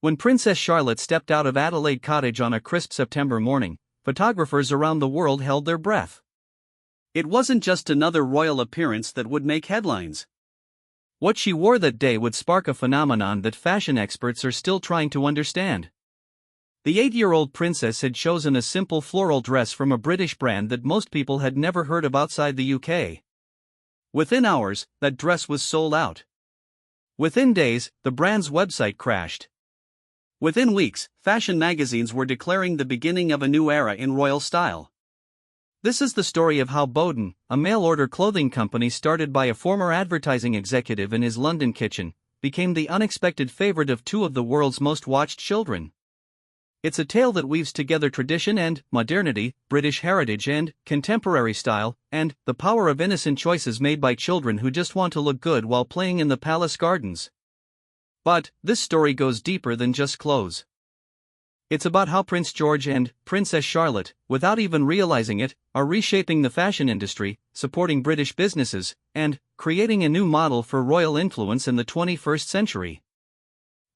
When Princess Charlotte stepped out of Adelaide Cottage on a crisp September morning, photographers around the world held their breath. It wasn't just another royal appearance that would make headlines. What she wore that day would spark a phenomenon that fashion experts are still trying to understand. The 8-year-old princess had chosen a simple floral dress from a British brand that most people had never heard of outside the UK. Within hours, that dress was sold out. Within days, the brand's website crashed. Within weeks, fashion magazines were declaring the beginning of a new era in royal style. This is the story of how Boden, a mail-order clothing company started by a former advertising executive in his London kitchen, became the unexpected favorite of two of the world's most watched children. It's a tale that weaves together tradition and modernity, British heritage and contemporary style, and the power of innocent choices made by children who just want to look good while playing in the palace gardens. But this story goes deeper than just clothes. It's about how Prince George and Princess Charlotte, without even realizing it, are reshaping the fashion industry, supporting British businesses, and creating a new model for royal influence in the 21st century.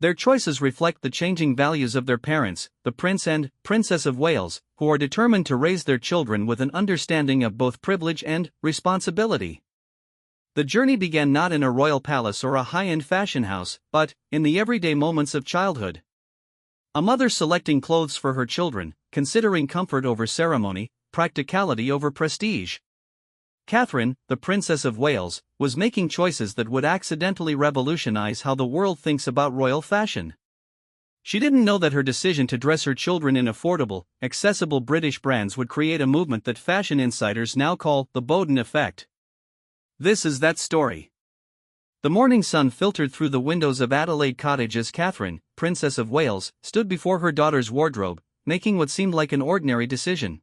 Their choices reflect the changing values of their parents, the Prince and Princess of Wales, who are determined to raise their children with an understanding of both privilege and responsibility. The journey began not in a royal palace or a high-end fashion house, but in the everyday moments of childhood. A mother selecting clothes for her children, considering comfort over ceremony, practicality over prestige. Catherine, the Princess of Wales, was making choices that would accidentally revolutionize how the world thinks about royal fashion. She didn't know that her decision to dress her children in affordable, accessible British brands would create a movement that fashion insiders now call the Boden effect. This is that story. The morning sun filtered through the windows of Adelaide Cottage as Catherine, Princess of Wales, stood before her daughter's wardrobe, making what seemed like an ordinary decision.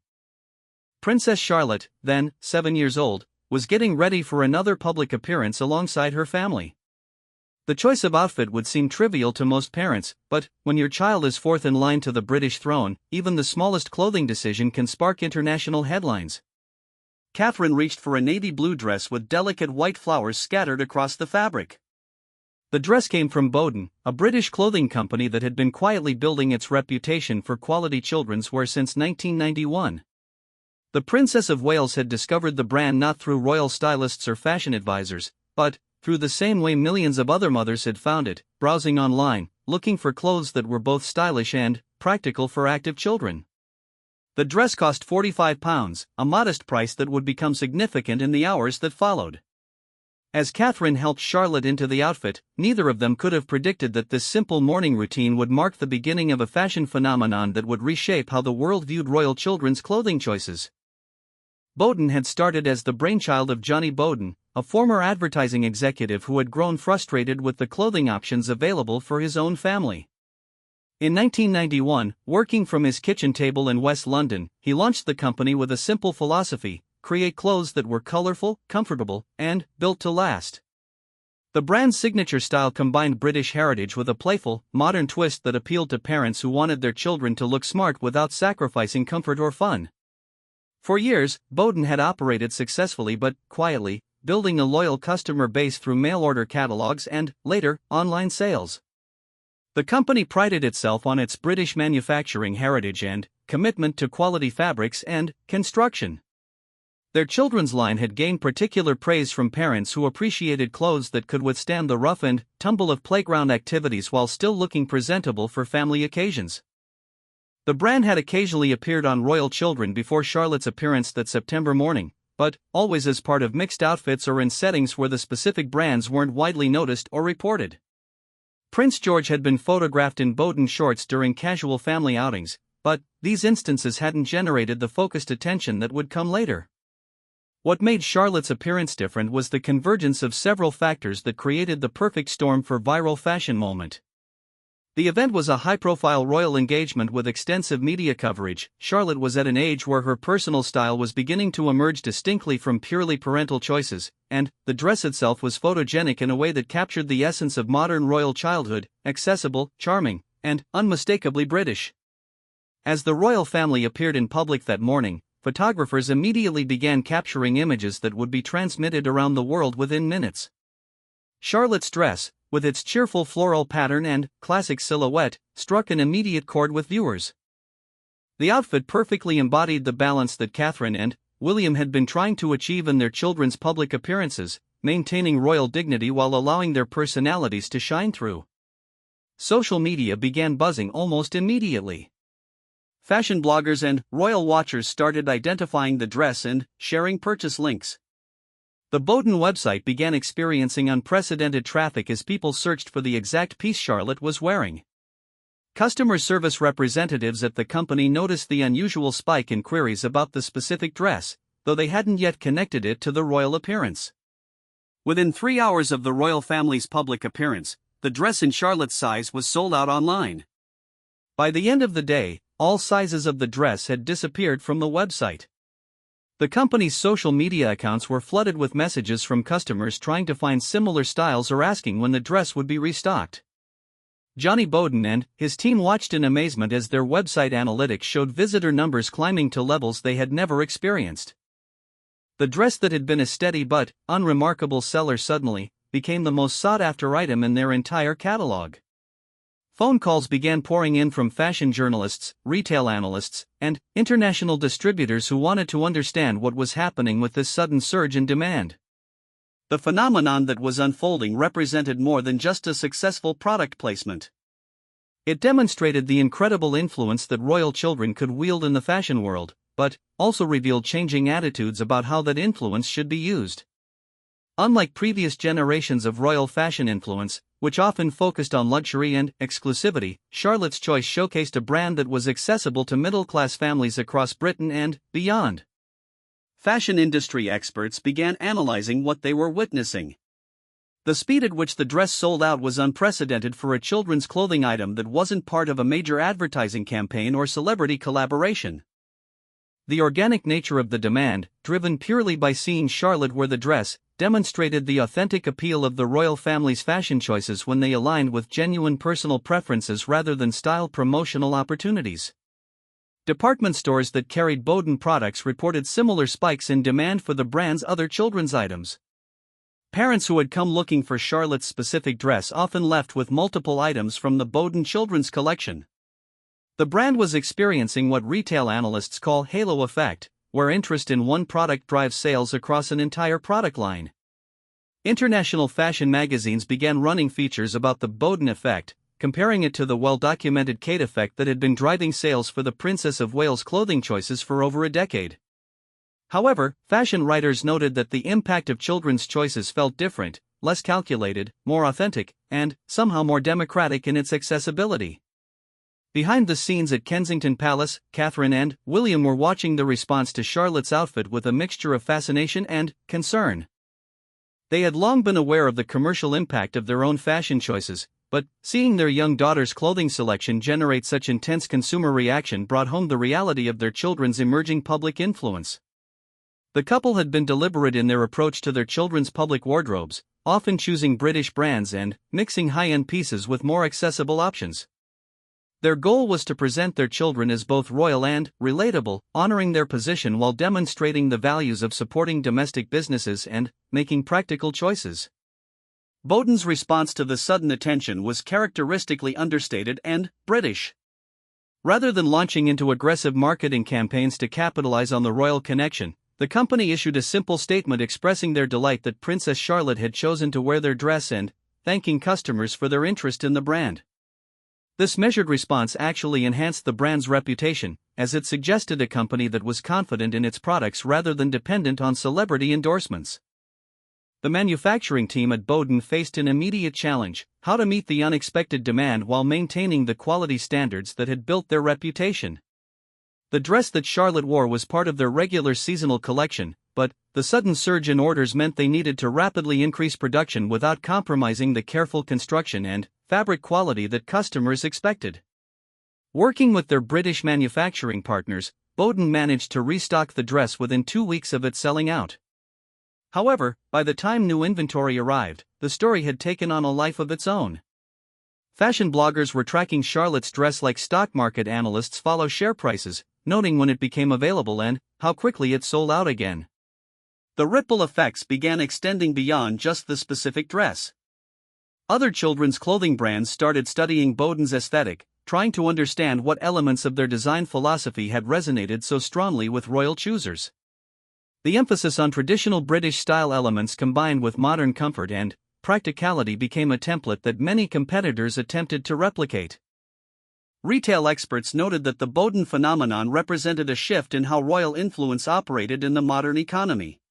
Princess Charlotte, then 7 years old, was getting ready for another public appearance alongside her family. The choice of outfit would seem trivial to most parents, but when your child is fourth in line to the British throne, even the smallest clothing decision can spark international headlines. Catherine reached for a navy blue dress with delicate white flowers scattered across the fabric. The dress came from Boden, a British clothing company that had been quietly building its reputation for quality children's wear since 1991. The Princess of Wales had discovered the brand not through royal stylists or fashion advisors, but through the same way millions of other mothers had found it, browsing online, looking for clothes that were both stylish and practical for active children. The dress cost £45, a modest price that would become significant in the hours that followed. As Catherine helped Charlotte into the outfit, neither of them could have predicted that this simple morning routine would mark the beginning of a fashion phenomenon that would reshape how the world viewed royal children's clothing choices. Boden had started as the brainchild of Johnny Boden, a former advertising executive who had grown frustrated with the clothing options available for his own family. In 1991, working from his kitchen table in West London, he launched the company with a simple philosophy: create clothes that were colorful, comfortable, and built to last. The brand's signature style combined British heritage with a playful, modern twist that appealed to parents who wanted their children to look smart without sacrificing comfort or fun. For years, Boden had operated successfully but quietly, building a loyal customer base through mail-order catalogs and, later, online sales. The company prided itself on its British manufacturing heritage and commitment to quality fabrics and construction. Their children's line had gained particular praise from parents who appreciated clothes that could withstand the rough and tumble of playground activities while still looking presentable for family occasions. The brand had occasionally appeared on royal children before Charlotte's appearance that September morning, but always as part of mixed outfits or in settings where the specific brands weren't widely noticed or reported. Prince George had been photographed in Boden shorts during casual family outings, but these instances hadn't generated the focused attention that would come later. What made Charlotte's appearance different was the convergence of several factors that created the perfect storm for viral fashion moment. The event was a high-profile royal engagement with extensive media coverage. Charlotte was at an age where her personal style was beginning to emerge distinctly from purely parental choices, and the dress itself was photogenic in a way that captured the essence of modern royal childhood: accessible, charming, and unmistakably British. As the royal family appeared in public that morning, photographers immediately began capturing images that would be transmitted around the world within minutes. Charlotte's dress, with its cheerful floral pattern and classic silhouette, struck an immediate chord with viewers. The outfit perfectly embodied the balance that Catherine and William had been trying to achieve in their children's public appearances, maintaining royal dignity while allowing their personalities to shine through. Social media began buzzing almost immediately. Fashion bloggers and royal watchers started identifying the dress and sharing purchase links. The Boden website began experiencing unprecedented traffic as people searched for the exact piece Charlotte was wearing. Customer service representatives at the company noticed the unusual spike in queries about the specific dress, though they hadn't yet connected it to the royal appearance. Within 3 hours of the royal family's public appearance, the dress in Charlotte's size was sold out online. By the end of the day, all sizes of the dress had disappeared from the website. The company's social media accounts were flooded with messages from customers trying to find similar styles or asking when the dress would be restocked. Johnny Boden and his team watched in amazement as their website analytics showed visitor numbers climbing to levels they had never experienced. The dress that had been a steady but unremarkable seller suddenly became the most sought-after item in their entire catalog. Phone calls began pouring in from fashion journalists, retail analysts, and international distributors who wanted to understand what was happening with this sudden surge in demand. The phenomenon that was unfolding represented more than just a successful product placement. It demonstrated the incredible influence that royal children could wield in the fashion world, but also revealed changing attitudes about how that influence should be used. Unlike previous generations of royal fashion influence, which often focused on luxury and exclusivity, Charlotte's choice showcased a brand that was accessible to middle-class families across Britain and beyond. Fashion industry experts began analyzing what they were witnessing. The speed at which the dress sold out was unprecedented for a children's clothing item that wasn't part of a major advertising campaign or celebrity collaboration. The organic nature of the demand, driven purely by seeing Charlotte wear the dress, demonstrated the authentic appeal of the royal family's fashion choices when they aligned with genuine personal preferences rather than style promotional opportunities. Department stores that carried Boden products reported similar spikes in demand for the brand's other children's items. Parents who had come looking for Charlotte's specific dress often left with multiple items from the Boden children's collection. The brand was experiencing what retail analysts call halo effect, where interest in one product drives sales across an entire product line. International fashion magazines began running features about the Boden effect, comparing it to the well-documented Kate effect that had been driving sales for the Princess of Wales clothing choices for over a decade. However, fashion writers noted that the impact of children's choices felt different, less calculated, more authentic, and somehow more democratic in its accessibility. Behind the scenes at Kensington Palace, Catherine and William were watching the response to Charlotte's outfit with a mixture of fascination and concern. They had long been aware of the commercial impact of their own fashion choices, but seeing their young daughter's clothing selection generate such intense consumer reaction brought home the reality of their children's emerging public influence. The couple had been deliberate in their approach to their children's public wardrobes, often choosing British brands and mixing high-end pieces with more accessible options. Their goal was to present their children as both royal and relatable, honoring their position while demonstrating the values of supporting domestic businesses and making practical choices. Boden's response to the sudden attention was characteristically understated and British. Rather than launching into aggressive marketing campaigns to capitalize on the royal connection, the company issued a simple statement expressing their delight that Princess Charlotte had chosen to wear their dress and thanking customers for their interest in the brand. This measured response actually enhanced the brand's reputation, as it suggested a company that was confident in its products rather than dependent on celebrity endorsements. The manufacturing team at Boden faced an immediate challenge: how to meet the unexpected demand while maintaining the quality standards that had built their reputation. The dress that Charlotte wore was part of their regular seasonal collection, but the sudden surge in orders meant they needed to rapidly increase production without compromising the careful construction and fabric quality that customers expected. Working with their British manufacturing partners, Boden managed to restock the dress within 2 weeks of it selling out. However, by the time new inventory arrived, the story had taken on a life of its own. Fashion bloggers were tracking Charlotte's dress like stock market analysts follow share prices, noting when it became available and how quickly it sold out again. The ripple effects began extending beyond just the specific dress. Other children's clothing brands started studying Boden's aesthetic, trying to understand what elements of their design philosophy had resonated so strongly with royal choosers. The emphasis on traditional British style elements combined with modern comfort and practicality became a template that many competitors attempted to replicate. Retail experts noted that the Boden phenomenon represented a shift in how royal influence operated in the modern economy.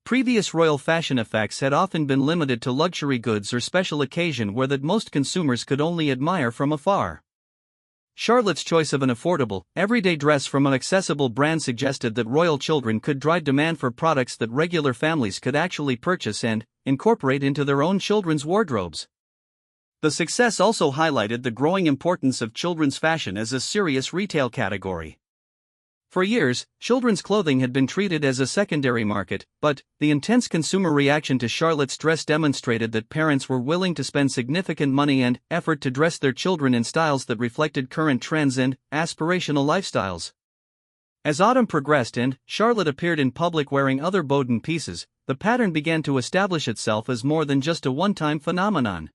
Previous royal fashion effects had often been limited to luxury goods or special occasion where that most consumers could only admire from afar. Charlotte's choice of an affordable, everyday dress from an accessible brand suggested that royal children could drive demand for products that regular families could actually purchase and incorporate into their own children's wardrobes. The success also highlighted the growing importance of children's fashion as a serious retail category. For years, children's clothing had been treated as a secondary market, but the intense consumer reaction to Charlotte's dress demonstrated that parents were willing to spend significant money and effort to dress their children in styles that reflected current trends and aspirational lifestyles. As autumn progressed and Charlotte appeared in public wearing other Boden pieces, the pattern began to establish itself as more than just a one-time phenomenon.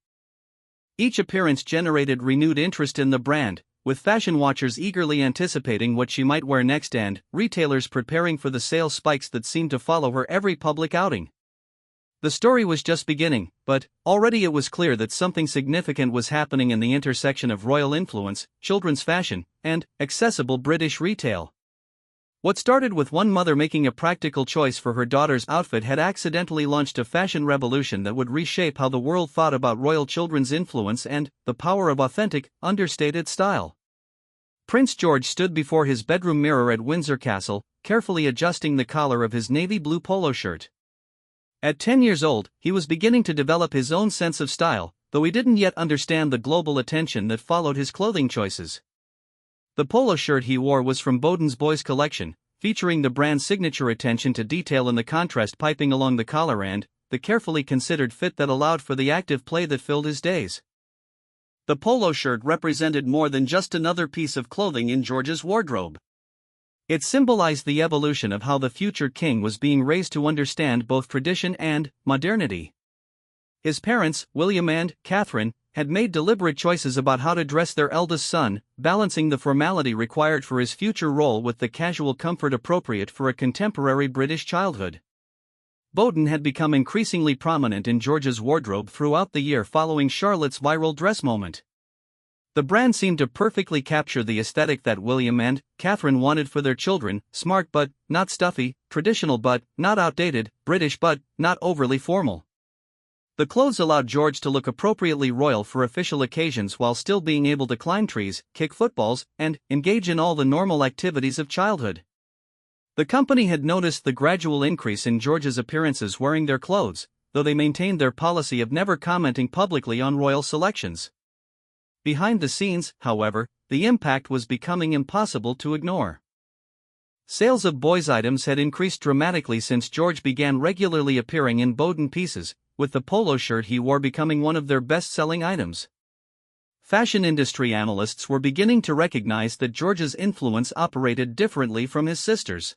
Each appearance generated renewed interest in the brand, with fashion watchers eagerly anticipating what she might wear next and retailers preparing for the sales spikes that seemed to follow her every public outing. The story was just beginning, but already it was clear that something significant was happening in the intersection of royal influence, children's fashion, and accessible British retail. What started with one mother making a practical choice for her daughter's outfit had accidentally launched a fashion revolution that would reshape how the world thought about royal children's influence and the power of authentic, understated style. Prince George stood before his bedroom mirror at Windsor Castle, carefully adjusting the collar of his navy blue polo shirt. At 10 years old, he was beginning to develop his own sense of style, though he didn't yet understand the global attention that followed his clothing choices. The polo shirt he wore was from Boden's Boys collection, featuring the brand's signature attention to detail in the contrast piping along the collar and the carefully considered fit that allowed for the active play that filled his days. The polo shirt represented more than just another piece of clothing in George's wardrobe. It symbolized the evolution of how the future king was being raised to understand both tradition and modernity. His parents, William and Catherine, had made deliberate choices about how to dress their eldest son, balancing the formality required for his future role with the casual comfort appropriate for a contemporary British childhood. Boden had become increasingly prominent in George's wardrobe throughout the year following Charlotte's viral dress moment. The brand seemed to perfectly capture the aesthetic that William and Catherine wanted for their children: smart but not stuffy, traditional but not outdated, British but not overly formal. The clothes allowed George to look appropriately royal for official occasions while still being able to climb trees, kick footballs, and engage in all the normal activities of childhood. The company had noticed the gradual increase in George's appearances wearing their clothes, though they maintained their policy of never commenting publicly on royal selections. Behind the scenes, however, the impact was becoming impossible to ignore. Sales of boys' items had increased dramatically since George began regularly appearing in Boden pieces, with the polo shirt he wore becoming one of their best-selling items. Fashion industry analysts were beginning to recognize that George's influence operated differently from his sister's.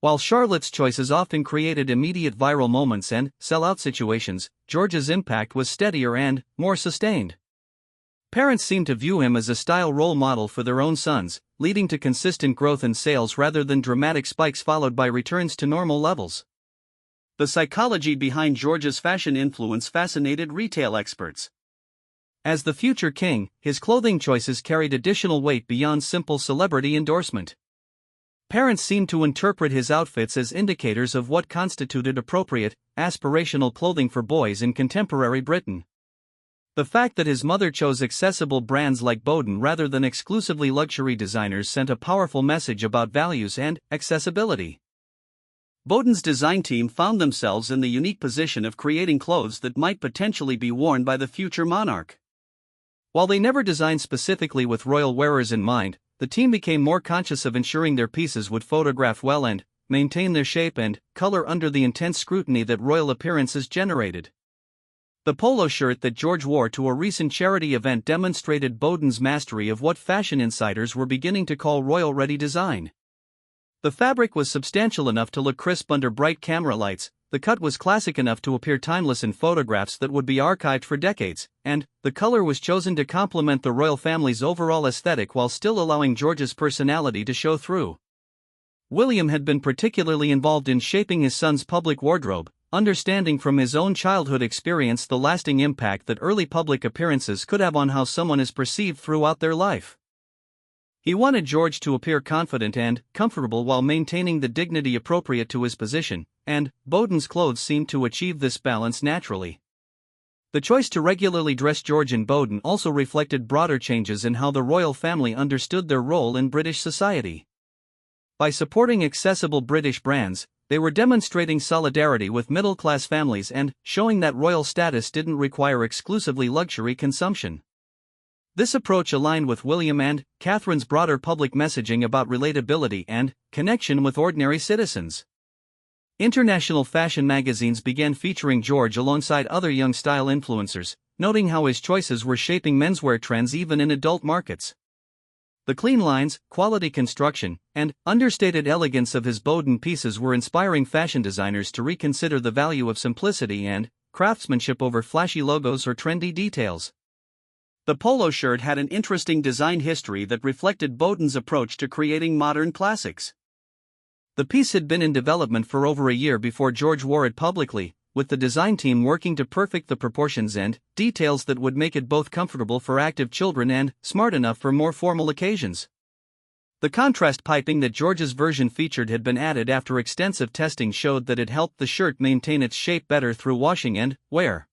While Charlotte's choices often created immediate viral moments and sell-out situations, George's impact was steadier and more sustained. Parents seemed to view him as a style role model for their own sons, leading to consistent growth in sales rather than dramatic spikes followed by returns to normal levels. The psychology behind George's fashion influence fascinated retail experts. As the future king, his clothing choices carried additional weight beyond simple celebrity endorsement. Parents seemed to interpret his outfits as indicators of what constituted appropriate, aspirational clothing for boys in contemporary Britain. The fact that his mother chose accessible brands like Boden rather than exclusively luxury designers sent a powerful message about values and accessibility. Boden's design team found themselves in the unique position of creating clothes that might potentially be worn by the future monarch. While they never designed specifically with royal wearers in mind, the team became more conscious of ensuring their pieces would photograph well and maintain their shape and color under the intense scrutiny that royal appearances generated. The polo shirt that George wore to a recent charity event demonstrated Boden's mastery of what fashion insiders were beginning to call royal-ready design. The fabric was substantial enough to look crisp under bright camera lights, the cut was classic enough to appear timeless in photographs that would be archived for decades, and the color was chosen to complement the royal family's overall aesthetic while still allowing George's personality to show through. William had been particularly involved in shaping his son's public wardrobe, understanding from his own childhood experience the lasting impact that early public appearances could have on how someone is perceived throughout their life. He wanted George to appear confident and comfortable while maintaining the dignity appropriate to his position, and Boden's clothes seemed to achieve this balance naturally. The choice to regularly dress George in Boden also reflected broader changes in how the royal family understood their role in British society. By supporting accessible British brands, they were demonstrating solidarity with middle-class families and showing that royal status didn't require exclusively luxury consumption. This approach aligned with William and Catherine's broader public messaging about relatability and connection with ordinary citizens. International fashion magazines began featuring George alongside other young style influencers, noting how his choices were shaping menswear trends even in adult markets. The clean lines, quality construction, and understated elegance of his Boden pieces were inspiring fashion designers to reconsider the value of simplicity and craftsmanship over flashy logos or trendy details. The polo shirt had an interesting design history that reflected Boden's approach to creating modern classics. The piece had been in development for over a year before George wore it publicly, with the design team working to perfect the proportions and details that would make it both comfortable for active children and smart enough for more formal occasions. The contrast piping that George's version featured had been added after extensive testing showed that it helped the shirt maintain its shape better through washing and wear.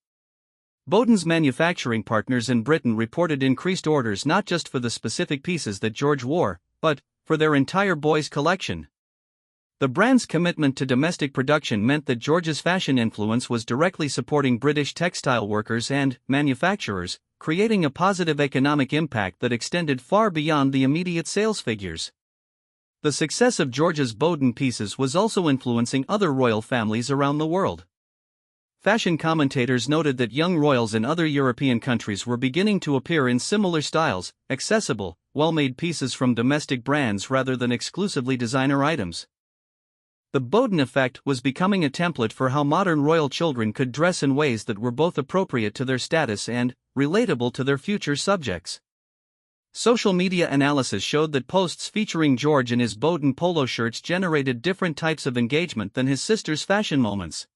Boden's manufacturing partners in Britain reported increased orders not just for the specific pieces that George wore, but for their entire boys' collection. The brand's commitment to domestic production meant that George's fashion influence was directly supporting British textile workers and manufacturers, creating a positive economic impact that extended far beyond the immediate sales figures. The success of George's Boden pieces was also influencing other royal families around the world. Fashion commentators noted that young royals in other European countries were beginning to appear in similar styles, accessible, well-made pieces from domestic brands rather than exclusively designer items. The Boden effect was becoming a template for how modern royal children could dress in ways that were both appropriate to their status and relatable to their future subjects. Social media analysis showed that posts featuring George in his Boden polo shirts generated different types of engagement than his sister's fashion moments.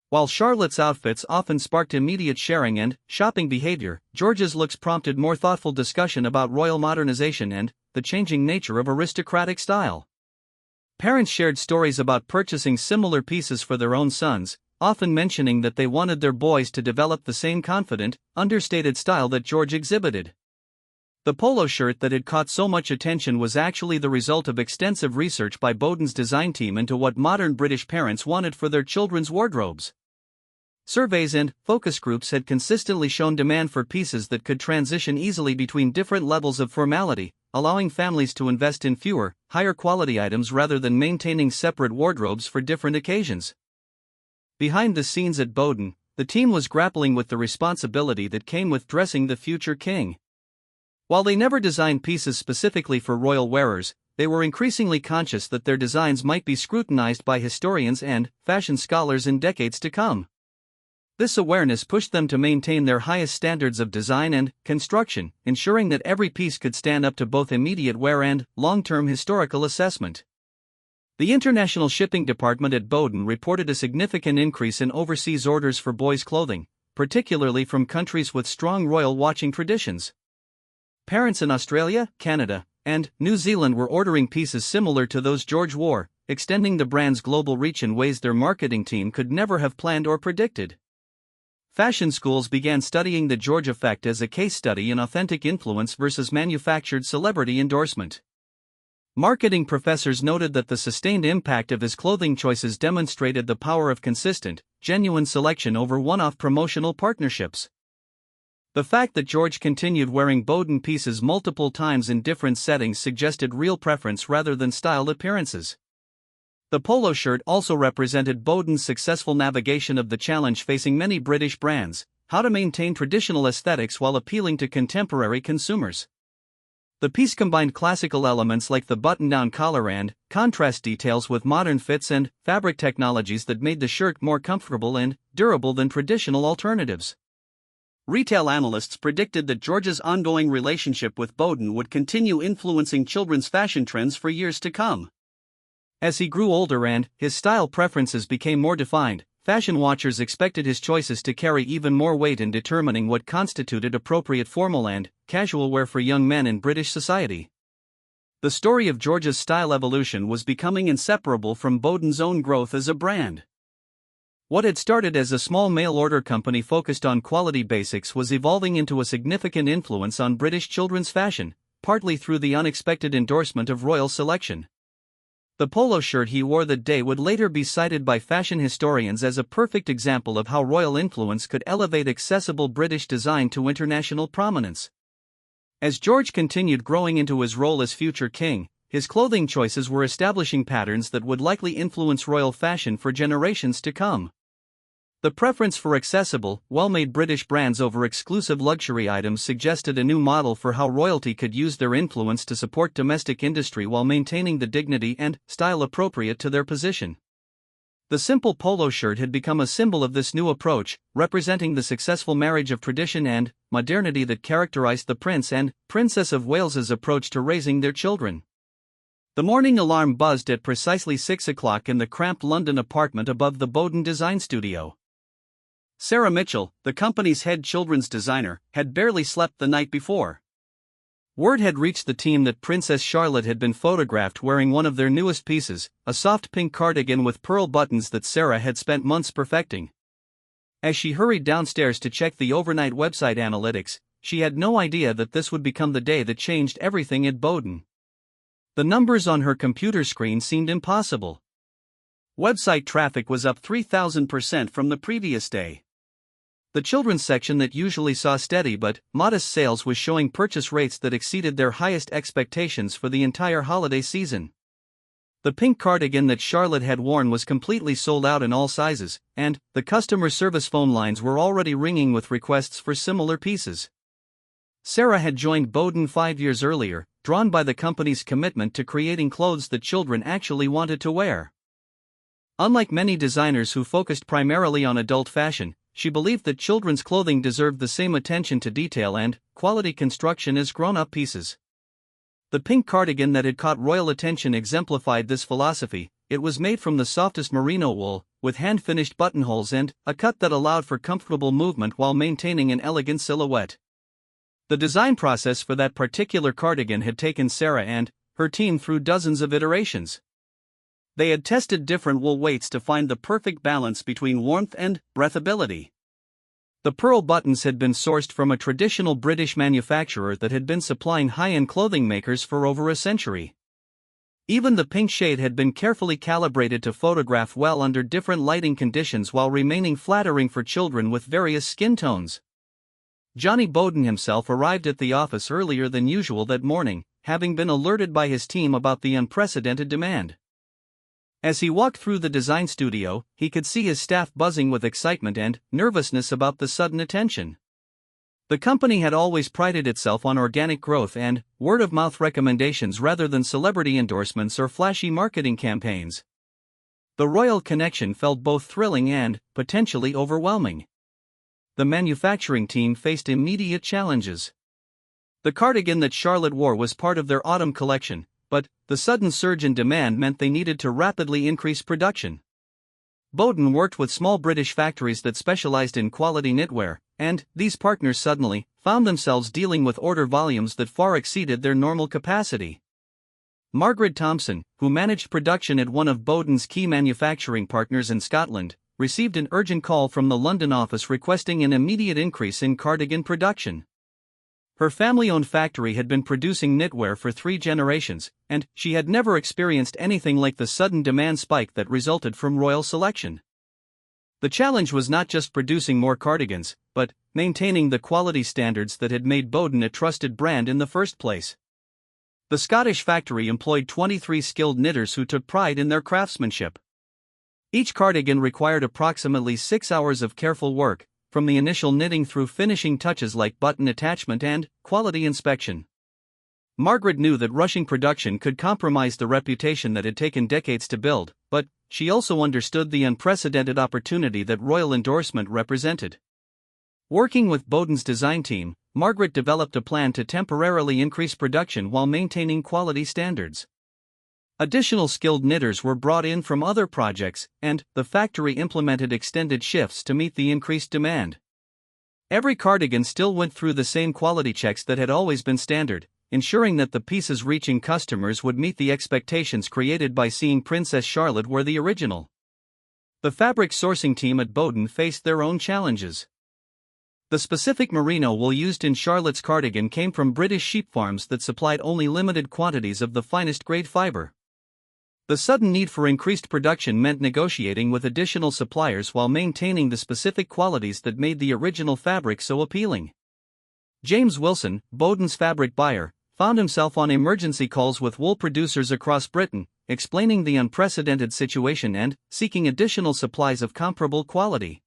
While Charlotte's outfits often sparked immediate sharing and shopping behavior, George's looks prompted more thoughtful discussion about royal modernization and the changing nature of aristocratic style. Parents shared stories about purchasing similar pieces for their own sons, often mentioning that they wanted their boys to develop the same confident, understated style that George exhibited. The polo shirt that had caught so much attention was actually the result of extensive research by Boden's design team into what modern British parents wanted for their children's wardrobes. Surveys and focus groups had consistently shown demand for pieces that could transition easily between different levels of formality, allowing families to invest in fewer, higher-quality items rather than maintaining separate wardrobes for different occasions. Behind the scenes at Boden, the team was grappling with the responsibility that came with dressing the future king. While they never designed pieces specifically for royal wearers, they were increasingly conscious that their designs might be scrutinized by historians and fashion scholars in decades to come. This awareness pushed them to maintain their highest standards of design and construction, ensuring that every piece could stand up to both immediate wear and long-term historical assessment. The International Shipping Department at Boden reported a significant increase in overseas orders for boys' clothing, particularly from countries with strong royal watching traditions. Parents in Australia, Canada, and New Zealand were ordering pieces similar to those George wore, extending the brand's global reach in ways their marketing team could never have planned or predicted. Fashion schools began studying the George effect as a case study in authentic influence versus manufactured celebrity endorsement. Marketing professors noted that the sustained impact of his clothing choices demonstrated the power of consistent, genuine selection over one-off promotional partnerships. The fact that George continued wearing Boden pieces multiple times in different settings suggested real preference rather than styled appearances. The polo shirt also represented Boden's successful navigation of the challenge facing many British brands: how to maintain traditional aesthetics while appealing to contemporary consumers. The piece combined classical elements like the button-down collar and contrast details with modern fits and fabric technologies that made the shirt more comfortable and durable than traditional alternatives. Retail analysts predicted that George's ongoing relationship with Boden would continue influencing children's fashion trends for years to come. As he grew older and his style preferences became more defined, fashion watchers expected his choices to carry even more weight in determining what constituted appropriate formal and casual wear for young men in British society. The story of George's style evolution was becoming inseparable from Boden's own growth as a brand. What had started as a small mail-order company focused on quality basics was evolving into a significant influence on British children's fashion, partly through the unexpected endorsement of royal selection. The polo shirt he wore that day would later be cited by fashion historians as a perfect example of how royal influence could elevate accessible British design to international prominence. As George continued growing into his role as future king, his clothing choices were establishing patterns that would likely influence royal fashion for generations to come. The preference for accessible, well-made British brands over exclusive luxury items suggested a new model for how royalty could use their influence to support domestic industry while maintaining the dignity and style appropriate to their position. The simple polo shirt had become a symbol of this new approach, representing the successful marriage of tradition and modernity that characterized the Prince and Princess of Wales's approach to raising their children. The morning alarm buzzed at precisely 6 o'clock in the cramped London apartment above the Boden design studio. Sarah Mitchell, the company's head children's designer, had barely slept the night before. Word had reached the team that Princess Charlotte had been photographed wearing one of their newest pieces, a soft pink cardigan with pearl buttons that Sarah had spent months perfecting. As she hurried downstairs to check the overnight website analytics, she had no idea that this would become the day that changed everything at Boden. The numbers on her computer screen seemed impossible. Website traffic was up 3,000% from the previous day. The children's section that usually saw steady but modest sales was showing purchase rates that exceeded their highest expectations for the entire holiday season. The pink cardigan that Charlotte had worn was completely sold out in all sizes, and the customer service phone lines were already ringing with requests for similar pieces. Sarah had joined Boden 5 years earlier, drawn by the company's commitment to creating clothes that children actually wanted to wear. Unlike many designers who focused primarily on adult fashion, she believed that children's clothing deserved the same attention to detail and quality construction as grown-up pieces. The pink cardigan that had caught royal attention exemplified this philosophy. It was made from the softest merino wool, with hand-finished buttonholes and a cut that allowed for comfortable movement while maintaining an elegant silhouette. The design process for that particular cardigan had taken Sarah and her team through dozens of iterations. They had tested different wool weights to find the perfect balance between warmth and breathability. The pearl buttons had been sourced from a traditional British manufacturer that had been supplying high-end clothing makers for over a century. Even the pink shade had been carefully calibrated to photograph well under different lighting conditions while remaining flattering for children with various skin tones. Johnny Boden himself arrived at the office earlier than usual that morning, having been alerted by his team about the unprecedented demand. As he walked through the design studio, he could see his staff buzzing with excitement and nervousness about the sudden attention. The company had always prided itself on organic growth and word-of-mouth recommendations rather than celebrity endorsements or flashy marketing campaigns. The royal connection felt both thrilling and potentially overwhelming. The manufacturing team faced immediate challenges. The cardigan that Charlotte wore was part of their autumn collection, but the sudden surge in demand meant they needed to rapidly increase production. Boden worked with small British factories that specialized in quality knitwear, and these partners suddenly found themselves dealing with order volumes that far exceeded their normal capacity. Margaret Thompson, who managed production at one of Boden's key manufacturing partners in Scotland, received an urgent call from the London office requesting an immediate increase in cardigan production. Her family-owned factory had been producing knitwear for 3 generations, and she had never experienced anything like the sudden demand spike that resulted from royal selection. The challenge was not just producing more cardigans, but maintaining the quality standards that had made Boden a trusted brand in the first place. The Scottish factory employed 23 skilled knitters who took pride in their craftsmanship. Each cardigan required approximately 6 hours of careful work, from the initial knitting through finishing touches like button attachment and quality inspection. Margaret knew that rushing production could compromise the reputation that had taken decades to build, but she also understood the unprecedented opportunity that royal endorsement represented. Working with Boden's design team, Margaret developed a plan to temporarily increase production while maintaining quality standards. Additional skilled knitters were brought in from other projects, and the factory implemented extended shifts to meet the increased demand. Every cardigan still went through the same quality checks that had always been standard, ensuring that the pieces reaching customers would meet the expectations created by seeing Princess Charlotte wear the original. The fabric sourcing team at Boden faced their own challenges. The specific merino wool used in Charlotte's cardigan came from British sheep farms that supplied only limited quantities of the finest grade fiber. The sudden need for increased production meant negotiating with additional suppliers while maintaining the specific qualities that made the original fabric so appealing. James Wilson, Boden's fabric buyer, found himself on emergency calls with wool producers across Britain, explaining the unprecedented situation and seeking additional supplies of comparable quality.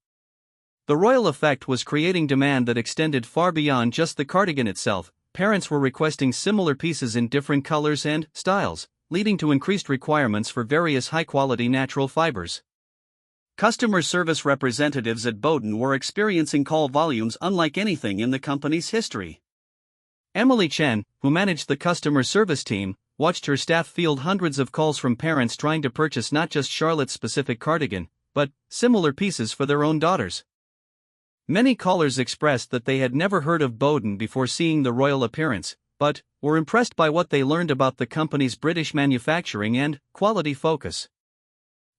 The royal effect was creating demand that extended far beyond just the cardigan itself. Parents were requesting similar pieces in different colors and styles, leading to increased requirements for various high-quality natural fibers. Customer service representatives at Boden were experiencing call volumes unlike anything in the company's history. Emily Chen, who managed the customer service team, watched her staff field hundreds of calls from parents trying to purchase not just Charlotte's specific cardigan, but similar pieces for their own daughters. Many callers expressed that they had never heard of Boden before seeing the royal appearance, but were impressed by what they learned about the company's British manufacturing and quality focus.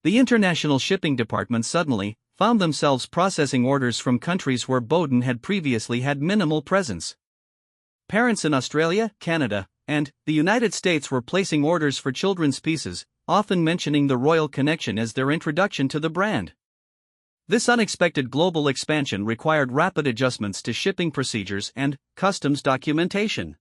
The international shipping department suddenly found themselves processing orders from countries where Boden had previously had minimal presence. Parents in Australia, Canada, and the United States were placing orders for children's pieces, often mentioning the royal connection as their introduction to the brand. This unexpected global expansion required rapid adjustments to shipping procedures and customs documentation.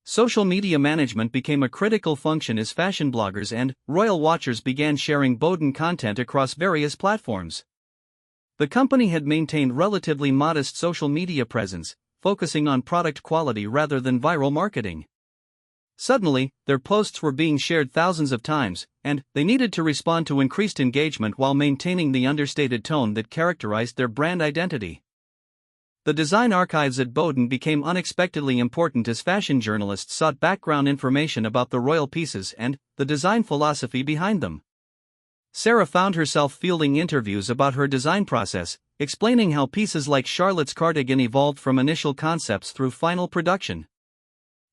Social media management became a critical function as fashion bloggers and royal watchers began sharing Boden content across various platforms. The company had maintained relatively modest social media presence, focusing on product quality rather than viral marketing. Suddenly, their posts were being shared thousands of times, and they needed to respond to increased engagement while maintaining the understated tone that characterized their brand identity. The design archives at Boden became unexpectedly important as fashion journalists sought background information about the royal pieces and the design philosophy behind them. Sarah found herself fielding interviews about her design process, explaining how pieces like Charlotte's cardigan evolved from initial concepts through final production.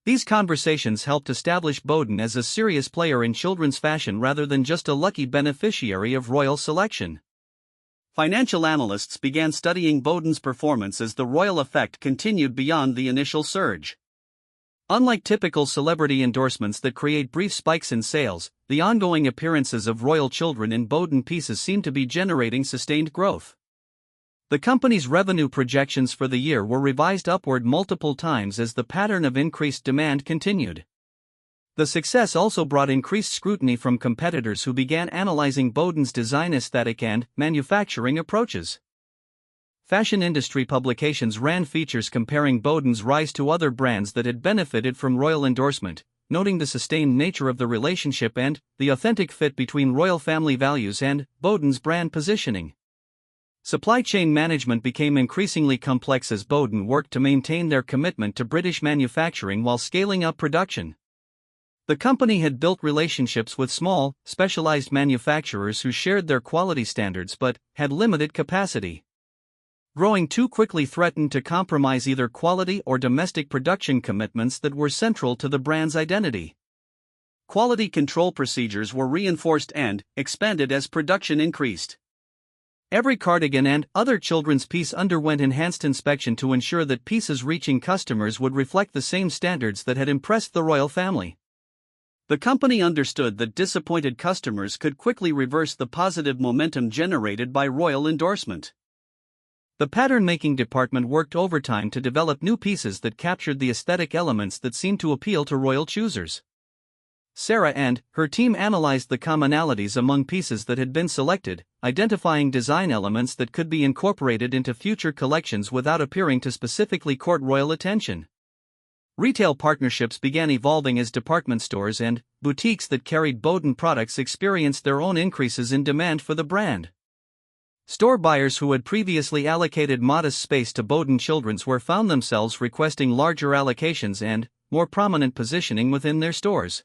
These conversations helped establish Boden as a serious player in children's fashion rather than just a lucky beneficiary of royal selection. Financial analysts began studying Boden's performance as the royal effect continued beyond the initial surge. Unlike typical celebrity endorsements that create brief spikes in sales, the ongoing appearances of royal children in Boden pieces seem to be generating sustained growth. The company's revenue projections for the year were revised upward multiple times as the pattern of increased demand continued. The success also brought increased scrutiny from competitors who began analyzing Boden's design aesthetic and manufacturing approaches. Fashion industry publications ran features comparing Boden's rise to other brands that had benefited from royal endorsement, noting the sustained nature of the relationship and the authentic fit between royal family values and Boden's brand positioning. Supply chain management became increasingly complex as Boden worked to maintain their commitment to British manufacturing while scaling up production. The company had built relationships with small, specialized manufacturers who shared their quality standards but had limited capacity. Growing too quickly threatened to compromise either quality or domestic production commitments that were central to the brand's identity. Quality control procedures were reinforced and expanded as production increased. Every cardigan and other children's piece underwent enhanced inspection to ensure that pieces reaching customers would reflect the same standards that had impressed the royal family. The company understood that disappointed customers could quickly reverse the positive momentum generated by royal endorsement. The pattern-making department worked overtime to develop new pieces that captured the aesthetic elements that seemed to appeal to royal choosers. Sarah and her team analyzed the commonalities among pieces that had been selected, identifying design elements that could be incorporated into future collections without appearing to specifically court royal attention. Retail partnerships began evolving as department stores and boutiques that carried Boden products experienced their own increases in demand for the brand. Store buyers who had previously allocated modest space to Boden children's wear found themselves requesting larger allocations and more prominent positioning within their stores.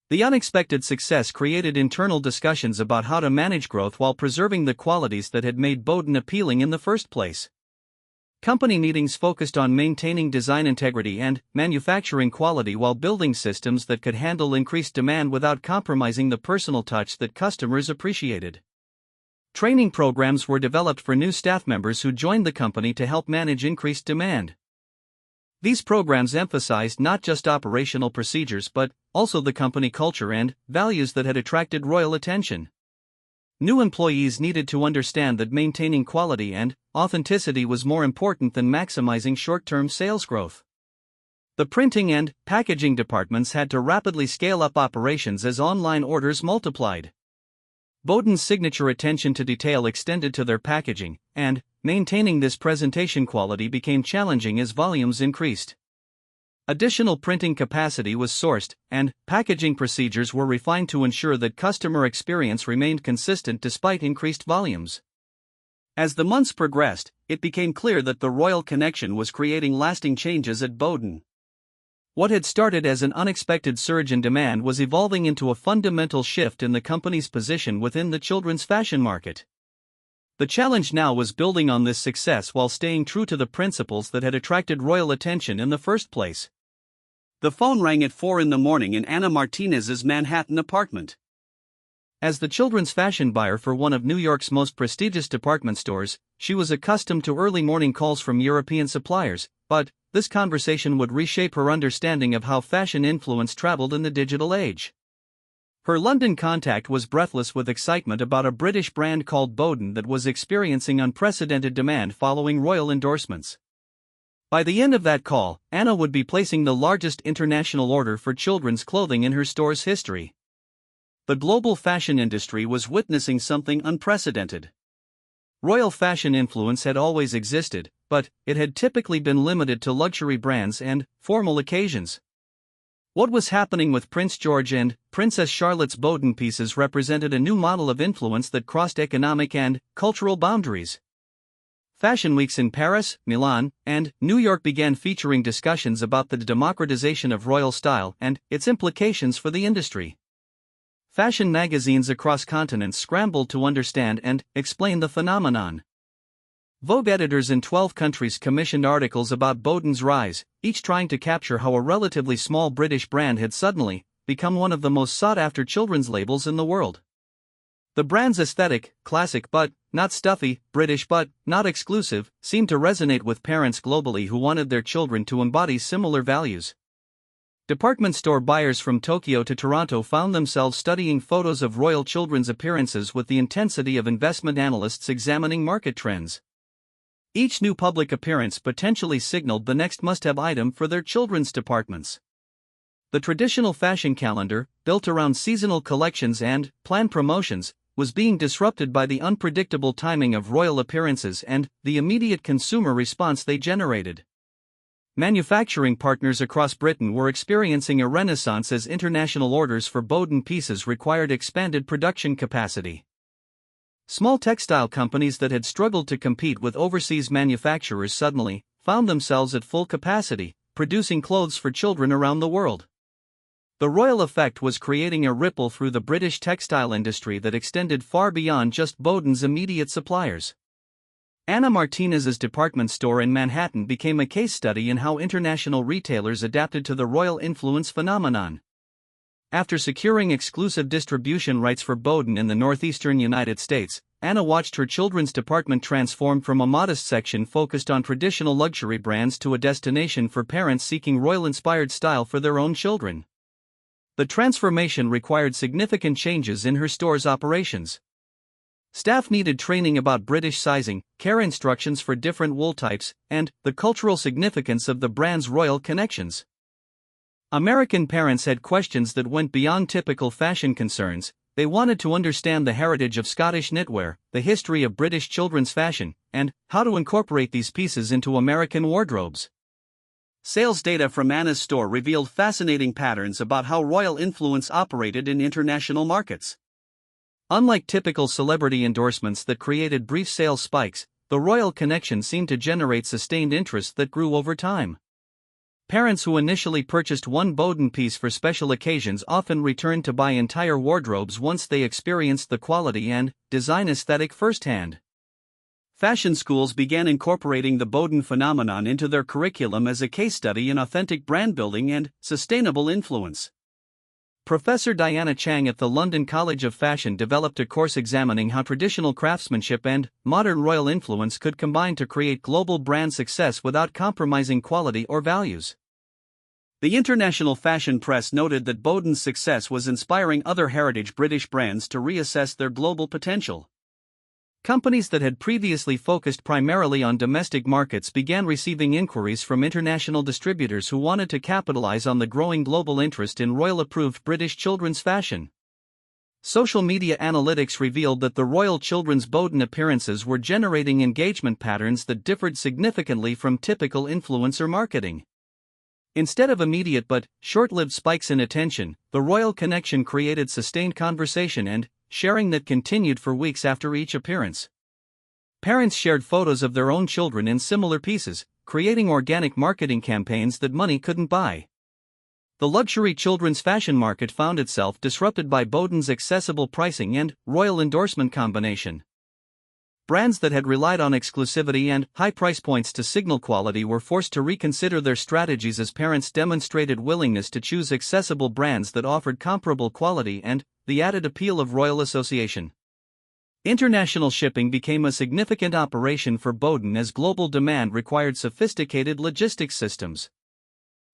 The unexpected success created internal discussions about how to manage growth while preserving the qualities that had made Boden appealing in the first place. Company meetings focused on maintaining design integrity and manufacturing quality while building systems that could handle increased demand without compromising the personal touch that customers appreciated. Training programs were developed for new staff members who joined the company to help manage increased demand. These programs emphasized not just operational procedures but also the company culture and values that had attracted royal attention. New employees needed to understand that maintaining quality and authenticity was more important than maximizing short-term sales growth. The printing and packaging departments had to rapidly scale up operations as online orders multiplied. Boden's signature attention to detail extended to their packaging, and maintaining this presentation quality became challenging as volumes increased. Additional printing capacity was sourced, and packaging procedures were refined to ensure that customer experience remained consistent despite increased volumes. As the months progressed, it became clear that the royal connection was creating lasting changes at Boden. What had started as an unexpected surge in demand was evolving into a fundamental shift in the company's position within the children's fashion market. The challenge now was building on this success while staying true to the principles that had attracted royal attention in the first place. The phone rang at 4 a.m. in Anna Martinez's Manhattan apartment. As the children's fashion buyer for one of New York's most prestigious department stores, she was accustomed to early morning calls from European suppliers, but this conversation would reshape her understanding of how fashion influence traveled in the digital age. Her London contact was breathless with excitement about a British brand called Boden that was experiencing unprecedented demand following royal endorsements. By the end of that call, Anna would be placing the largest international order for children's clothing in her store's history. The global fashion industry was witnessing something unprecedented. Royal fashion influence had always existed, but it had typically been limited to luxury brands and formal occasions. What was happening with Prince George and Princess Charlotte's Boden pieces represented a new model of influence that crossed economic and cultural boundaries. Fashion weeks in Paris, Milan, and New York began featuring discussions about the democratization of royal style and its implications for the industry. Fashion magazines across continents scrambled to understand and explain the phenomenon. Vogue editors in 12 countries commissioned articles about Boden's rise, each trying to capture how a relatively small British brand had suddenly become one of the most sought-after children's labels in the world. The brand's aesthetic, classic but not stuffy, British but not exclusive, seemed to resonate with parents globally who wanted their children to embody similar values. Department store buyers from Tokyo to Toronto found themselves studying photos of royal children's appearances with the intensity of investment analysts examining market trends. Each new public appearance potentially signaled the next must-have item for their children's departments. The traditional fashion calendar, built around seasonal collections and planned promotions, was being disrupted by the unpredictable timing of royal appearances and the immediate consumer response they generated. Manufacturing partners across Britain were experiencing a renaissance as international orders for Boden pieces required expanded production capacity. Small textile companies that had struggled to compete with overseas manufacturers suddenly found themselves at full capacity, producing clothes for children around the world. The royal effect was creating a ripple through the British textile industry that extended far beyond just Boden's immediate suppliers. Anna Martinez's department store in Manhattan became a case study in how international retailers adapted to the royal influence phenomenon. After securing exclusive distribution rights for Boden in the northeastern United States, Anna watched her children's department transform from a modest section focused on traditional luxury brands to a destination for parents seeking royal-inspired style for their own children. The transformation required significant changes in her store's operations. Staff needed training about British sizing, care instructions for different wool types, and the cultural significance of the brand's royal connections. American parents had questions that went beyond typical fashion concerns. They wanted to understand the heritage of Scottish knitwear, the history of British children's fashion, and how to incorporate these pieces into American wardrobes. Sales data from Anna's store revealed fascinating patterns about how royal influence operated in international markets. Unlike typical celebrity endorsements that created brief sales spikes, the royal connection seemed to generate sustained interest that grew over time. Parents who initially purchased one Boden piece for special occasions often returned to buy entire wardrobes once they experienced the quality and design aesthetic firsthand. Fashion schools began incorporating the Boden phenomenon into their curriculum as a case study in authentic brand building and sustainable influence. Professor Diana Chang at the London College of Fashion developed a course examining how traditional craftsmanship and modern royal influence could combine to create global brand success without compromising quality or values. The international fashion press noted that Boden's success was inspiring other heritage British brands to reassess their global potential. Companies that had previously focused primarily on domestic markets began receiving inquiries from international distributors who wanted to capitalize on the growing global interest in royal-approved British children's fashion. Social media analytics revealed that the royal children's Boden appearances were generating engagement patterns that differed significantly from typical influencer marketing. Instead of immediate but short-lived spikes in attention, the royal connection created sustained conversation and sharing that continued for weeks after each appearance. Parents shared photos of their own children in similar pieces, creating organic marketing campaigns that money couldn't buy. The luxury children's fashion market found itself disrupted by Boden's accessible pricing and royal endorsement combination. Brands that had relied on exclusivity and high price points to signal quality were forced to reconsider their strategies as parents demonstrated willingness to choose accessible brands that offered comparable quality and the added appeal of royal association. International shipping became a significant operation for Boden as global demand required sophisticated logistics systems.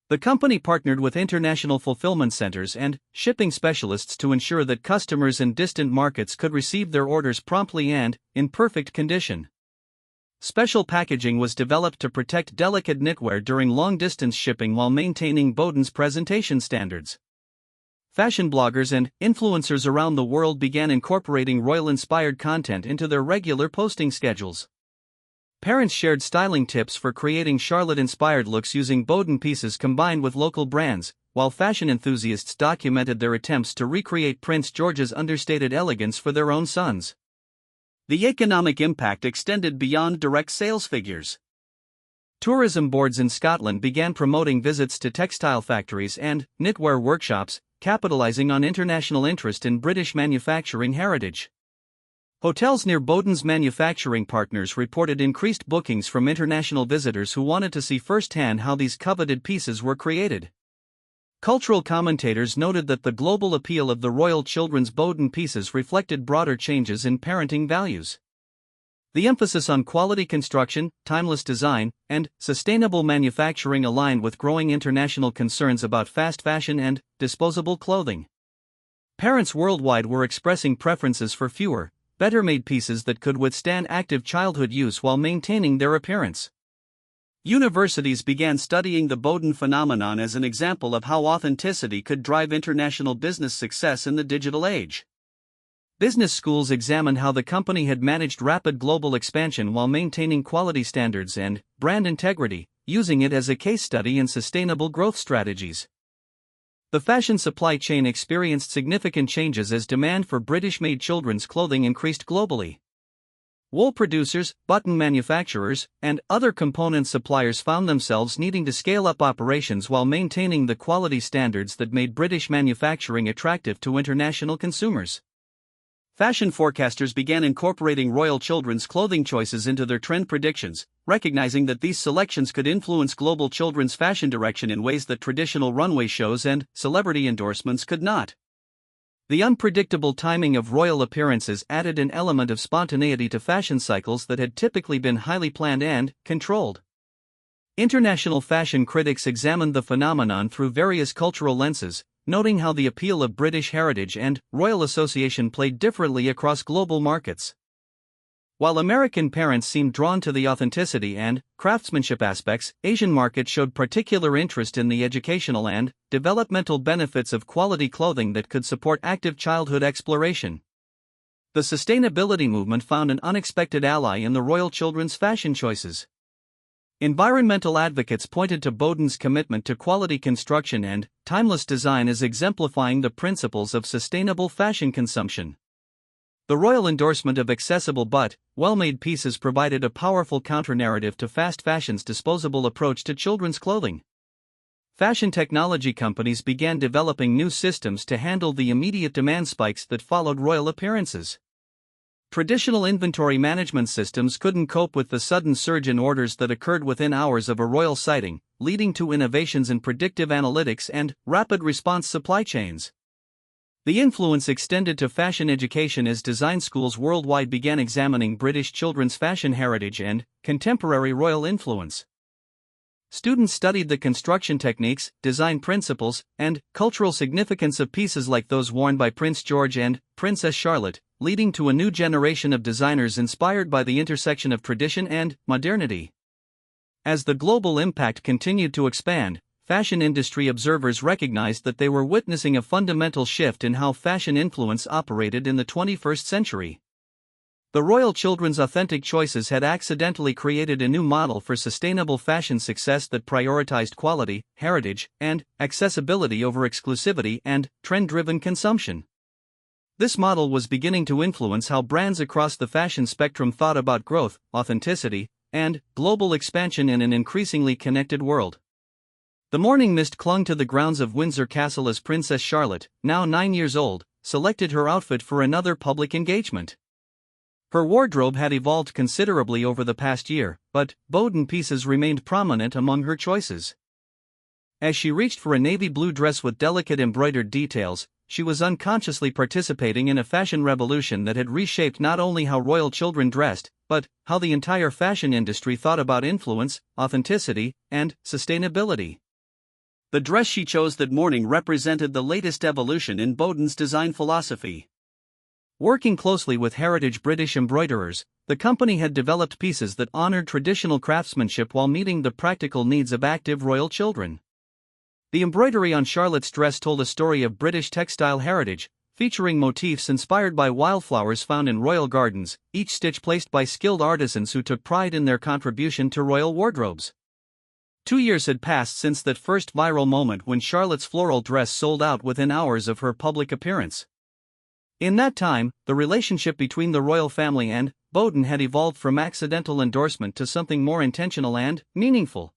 The company partnered with international fulfillment centers and shipping specialists to ensure that customers in distant markets could receive their orders promptly and in perfect condition. Special packaging was developed to protect delicate knitwear during long-distance shipping while maintaining Boden's presentation standards. Fashion bloggers and influencers around the world began incorporating royal-inspired content into their regular posting schedules. Parents shared styling tips for creating Charlotte-inspired looks using Boden pieces combined with local brands, while fashion enthusiasts documented their attempts to recreate Prince George's understated elegance for their own sons. The economic impact extended beyond direct sales figures. Tourism boards in Scotland began promoting visits to textile factories and knitwear workshops, capitalizing on international interest in British manufacturing heritage. Hotels near Boden's manufacturing partners reported increased bookings from international visitors who wanted to see firsthand how these coveted pieces were created. Cultural commentators noted that the global appeal of the royal children's Boden pieces reflected broader changes in parenting values. The emphasis on quality construction, timeless design, and sustainable manufacturing aligned with growing international concerns about fast fashion and disposable clothing. Parents worldwide were expressing preferences for fewer, better-made pieces that could withstand active childhood use while maintaining their appearance. Universities began studying the Boden phenomenon as an example of how authenticity could drive international business success in the digital age. Business schools examined how the company had managed rapid global expansion while maintaining quality standards and brand integrity, using it as a case study in sustainable growth strategies. The fashion supply chain experienced significant changes as demand for British-made children's clothing increased globally. Wool producers, button manufacturers, and other component suppliers found themselves needing to scale up operations while maintaining the quality standards that made British manufacturing attractive to international consumers. Fashion forecasters began incorporating royal children's clothing choices into their trend predictions, recognizing that these selections could influence global children's fashion direction in ways that traditional runway shows and celebrity endorsements could not. The unpredictable timing of royal appearances added an element of spontaneity to fashion cycles that had typically been highly planned and controlled. International fashion critics examined the phenomenon through various cultural lenses, noting how the appeal of British heritage and royal association played differently across global markets. While American parents seemed drawn to the authenticity and craftsmanship aspects, Asian markets showed particular interest in the educational and developmental benefits of quality clothing that could support active childhood exploration. The sustainability movement found an unexpected ally in the royal children's fashion choices. Environmental advocates pointed to Boden's commitment to quality construction and timeless design as exemplifying the principles of sustainable fashion consumption. The royal endorsement of accessible but well-made pieces provided a powerful counter-narrative to fast fashion's disposable approach to children's clothing. Fashion technology companies began developing new systems to handle the immediate demand spikes that followed royal appearances. Traditional inventory management systems couldn't cope with the sudden surge in orders that occurred within hours of a royal sighting, leading to innovations in predictive analytics and rapid response supply chains. The influence extended to fashion education as design schools worldwide began examining British children's fashion heritage and contemporary royal influence. Students studied the construction techniques, design principles, and cultural significance of pieces like those worn by Prince George and Princess Charlotte, leading to a new generation of designers inspired by the intersection of tradition and modernity. As the global impact continued to expand, fashion industry observers recognized that they were witnessing a fundamental shift in how fashion influence operated in the 21st century. The royal children's authentic choices had accidentally created a new model for sustainable fashion success that prioritized quality, heritage, and accessibility over exclusivity and trend-driven consumption. This model was beginning to influence how brands across the fashion spectrum thought about growth, authenticity, and global expansion in an increasingly connected world. The morning mist clung to the grounds of Windsor Castle as Princess Charlotte, now 9 years old, selected her outfit for another public engagement. Her wardrobe had evolved considerably over the past year, but Boden pieces remained prominent among her choices. As she reached for a navy blue dress with delicate embroidered details, she was unconsciously participating in a fashion revolution that had reshaped not only how royal children dressed, but how the entire fashion industry thought about influence, authenticity, and sustainability. The dress she chose that morning represented the latest evolution in Boden's design philosophy. Working closely with heritage British embroiderers, the company had developed pieces that honored traditional craftsmanship while meeting the practical needs of active royal children. The embroidery on Charlotte's dress told a story of British textile heritage, featuring motifs inspired by wildflowers found in royal gardens, each stitch placed by skilled artisans who took pride in their contribution to royal wardrobes. 2 years had passed since that first viral moment when Charlotte's floral dress sold out within hours of her public appearance. In that time, the relationship between the royal family and Boden had evolved from accidental endorsement to something more intentional and meaningful.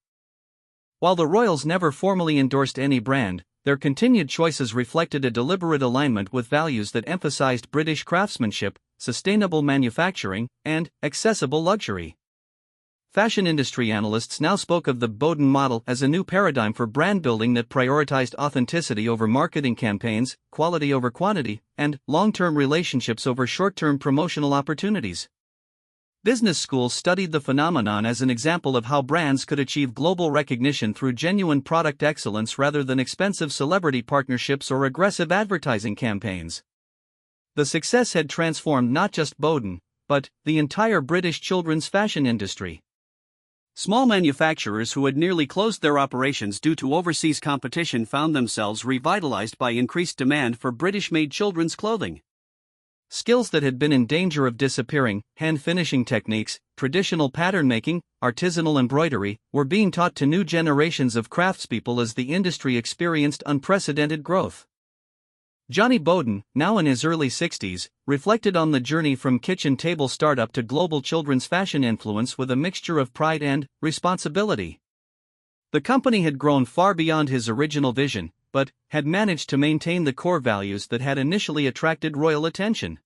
While the royals never formally endorsed any brand, their continued choices reflected a deliberate alignment with values that emphasized British craftsmanship, sustainable manufacturing, and accessible luxury. Fashion industry analysts now spoke of the Boden model as a new paradigm for brand building that prioritized authenticity over marketing campaigns, quality over quantity, and long-term relationships over short-term promotional opportunities. Business schools studied the phenomenon as an example of how brands could achieve global recognition through genuine product excellence rather than expensive celebrity partnerships or aggressive advertising campaigns. The success had transformed not just Boden, but the entire British children's fashion industry. Small manufacturers who had nearly closed their operations due to overseas competition found themselves revitalized by increased demand for British-made children's clothing. Skills that had been in danger of disappearing, hand-finishing techniques, traditional pattern-making, artisanal embroidery, were being taught to new generations of craftspeople as the industry experienced unprecedented growth. Johnny Boden, now in his early 60s, reflected on the journey from kitchen table startup to global children's fashion influence with a mixture of pride and responsibility. The company had grown far beyond his original vision, but had managed to maintain the core values that had initially attracted royal attention.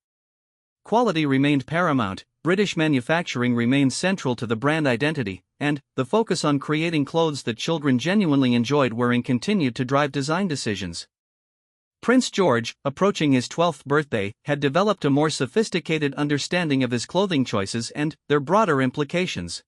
Quality remained paramount, British manufacturing remained central to the brand identity, and the focus on creating clothes that children genuinely enjoyed wearing continued to drive design decisions. Prince George, approaching his 12th birthday, had developed a more sophisticated understanding of his clothing choices and their broader implications.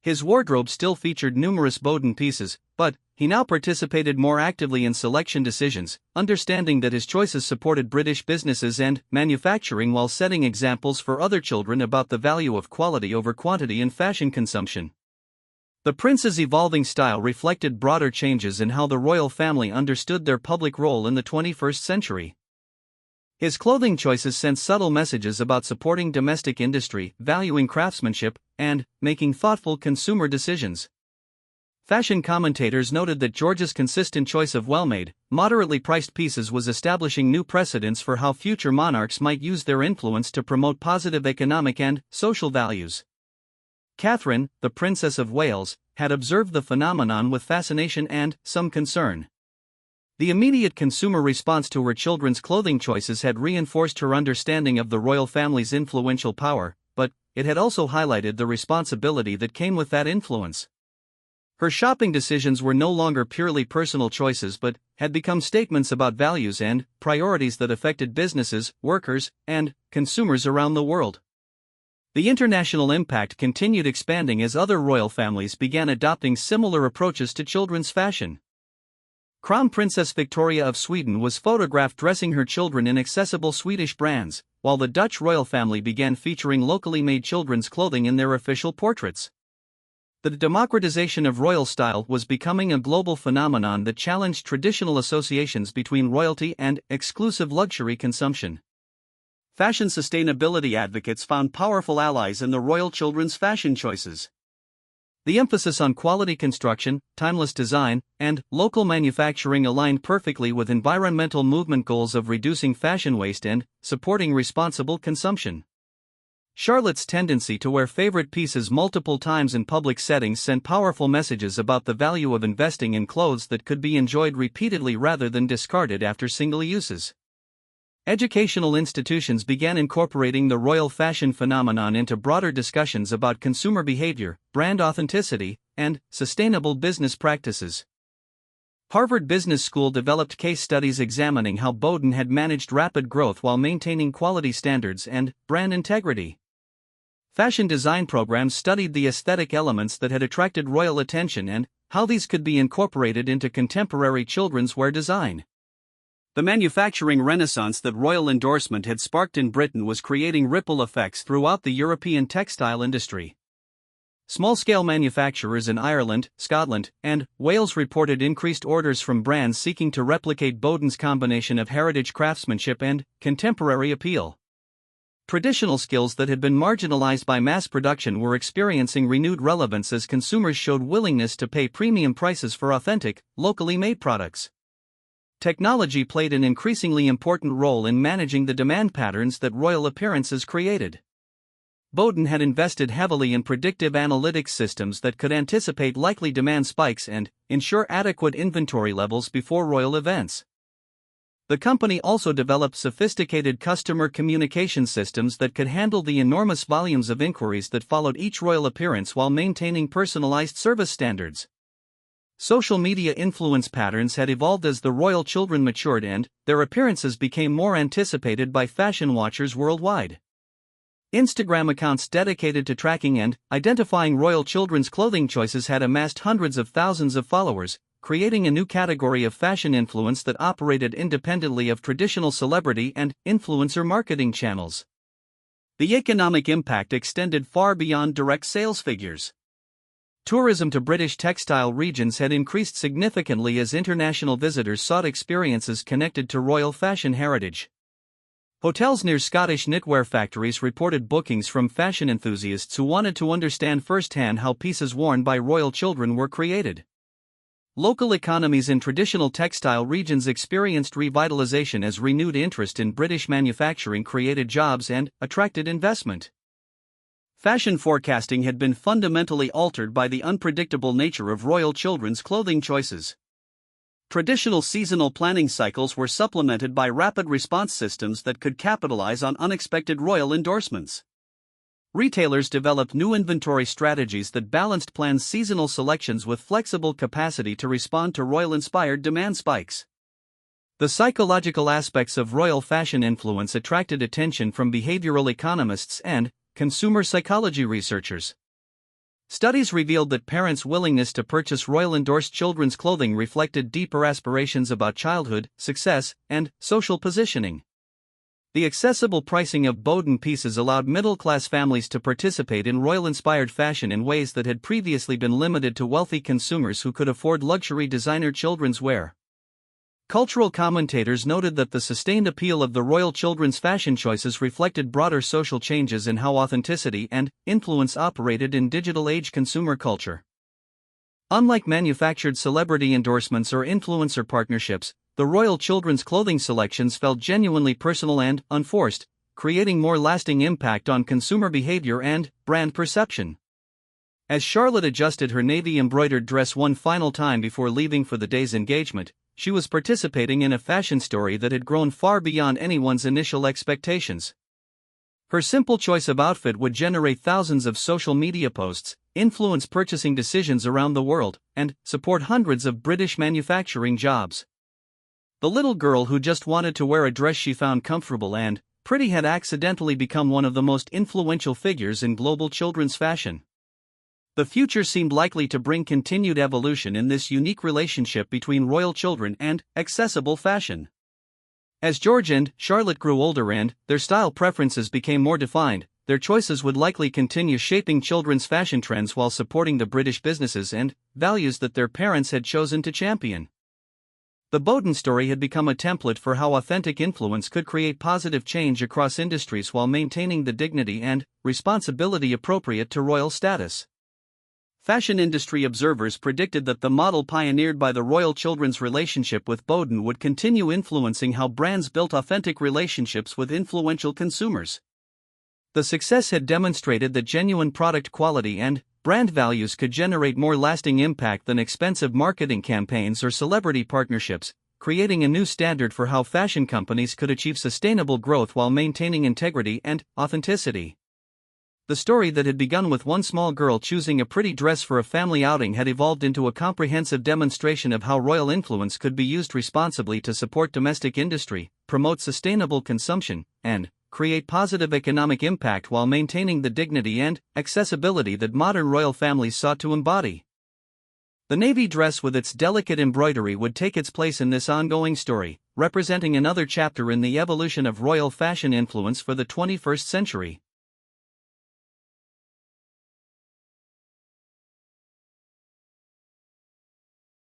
His wardrobe still featured numerous Boden pieces, but he now participated more actively in selection decisions, understanding that his choices supported British businesses and manufacturing while setting examples for other children about the value of quality over quantity in fashion consumption. The prince's evolving style reflected broader changes in how the royal family understood their public role in the 21st century. His clothing choices sent subtle messages about supporting domestic industry, valuing craftsmanship, and making thoughtful consumer decisions. Fashion commentators noted that George's consistent choice of well-made, moderately priced pieces was establishing new precedents for how future monarchs might use their influence to promote positive economic and social values. Catherine, the Princess of Wales, had observed the phenomenon with fascination and some concern. The immediate consumer response to her children's clothing choices had reinforced her understanding of the royal family's influential power, but it had also highlighted the responsibility that came with that influence. Her shopping decisions were no longer purely personal choices but had become statements about values and priorities that affected businesses, workers, and consumers around the world. The international impact continued expanding as other royal families began adopting similar approaches to children's fashion. Crown Princess Victoria of Sweden was photographed dressing her children in accessible Swedish brands, while the Dutch royal family began featuring locally made children's clothing in their official portraits. The democratization of royal style was becoming a global phenomenon that challenged traditional associations between royalty and exclusive luxury consumption. Fashion sustainability advocates found powerful allies in the royal children's fashion choices. The emphasis on quality construction, timeless design, and local manufacturing aligned perfectly with environmental movement goals of reducing fashion waste and supporting responsible consumption. Charlotte's tendency to wear favorite pieces multiple times in public settings sent powerful messages about the value of investing in clothes that could be enjoyed repeatedly rather than discarded after single uses. Educational institutions began incorporating the royal fashion phenomenon into broader discussions about consumer behavior, brand authenticity, and sustainable business practices. Harvard Business School developed case studies examining how Boden had managed rapid growth while maintaining quality standards and brand integrity. Fashion design programs studied the aesthetic elements that had attracted royal attention and how these could be incorporated into contemporary children's wear design. The manufacturing renaissance that royal endorsement had sparked in Britain was creating ripple effects throughout the European textile industry. Small-scale manufacturers in Ireland, Scotland, and Wales reported increased orders from brands seeking to replicate Boden's combination of heritage craftsmanship and contemporary appeal. Traditional skills that had been marginalized by mass production were experiencing renewed relevance as consumers showed willingness to pay premium prices for authentic, locally made products. Technology played an increasingly important role in managing the demand patterns that royal appearances created. Boden had invested heavily in predictive analytics systems that could anticipate likely demand spikes and ensure adequate inventory levels before royal events. The company also developed sophisticated customer communication systems that could handle the enormous volumes of inquiries that followed each royal appearance while maintaining personalized service standards. Social media influence patterns had evolved as the royal children matured and their appearances became more anticipated by fashion watchers worldwide. Instagram accounts dedicated to tracking and identifying royal children's clothing choices had amassed hundreds of thousands of followers, creating a new category of fashion influence that operated independently of traditional celebrity and influencer marketing channels. The economic impact extended far beyond direct sales figures. Tourism to British textile regions had increased significantly as international visitors sought experiences connected to royal fashion heritage. Hotels near Scottish knitwear factories reported bookings from fashion enthusiasts who wanted to understand firsthand how pieces worn by royal children were created. Local economies in traditional textile regions experienced revitalization as renewed interest in British manufacturing created jobs and attracted investment. Fashion forecasting had been fundamentally altered by the unpredictable nature of royal children's clothing choices. Traditional seasonal planning cycles were supplemented by rapid response systems that could capitalize on unexpected royal endorsements. Retailers developed new inventory strategies that balanced planned seasonal selections with flexible capacity to respond to royal-inspired demand spikes. The psychological aspects of royal fashion influence attracted attention from behavioral economists and consumer psychology researchers. Studies revealed that parents' willingness to purchase royal-endorsed children's clothing reflected deeper aspirations about childhood, success, and social positioning. The accessible pricing of Boden pieces allowed middle-class families to participate in royal-inspired fashion in ways that had previously been limited to wealthy consumers who could afford luxury designer children's wear. Cultural commentators noted that the sustained appeal of the royal children's fashion choices reflected broader social changes in how authenticity and influence operated in digital-age consumer culture. Unlike manufactured celebrity endorsements or influencer partnerships, the royal children's clothing selections felt genuinely personal and unforced, creating more lasting impact on consumer behavior and brand perception. As Charlotte adjusted her navy-embroidered dress one final time before leaving for the day's engagement, she was participating in a fashion story that had grown far beyond anyone's initial expectations. Her simple choice of outfit would generate thousands of social media posts, influence purchasing decisions around the world, and support hundreds of British manufacturing jobs. The little girl who just wanted to wear a dress she found comfortable and pretty had accidentally become one of the most influential figures in global children's fashion. The future seemed likely to bring continued evolution in this unique relationship between royal children and accessible fashion. As George and Charlotte grew older and their style preferences became more defined, their choices would likely continue shaping children's fashion trends while supporting the British businesses and values that their parents had chosen to champion. The Boden story had become a template for how authentic influence could create positive change across industries while maintaining the dignity and responsibility appropriate to royal status. Fashion industry observers predicted that the model pioneered by the royal children's relationship with Boden would continue influencing how brands built authentic relationships with influential consumers. The success had demonstrated that genuine product quality and brand values could generate more lasting impact than expensive marketing campaigns or celebrity partnerships, creating a new standard for how fashion companies could achieve sustainable growth while maintaining integrity and authenticity. The story that had begun with one small girl choosing a pretty dress for a family outing had evolved into a comprehensive demonstration of how royal influence could be used responsibly to support domestic industry, promote sustainable consumption, and create positive economic impact while maintaining the dignity and accessibility that modern royal families sought to embody. The navy dress with its delicate embroidery would take its place in this ongoing story, representing another chapter in the evolution of royal fashion influence for the 21st century.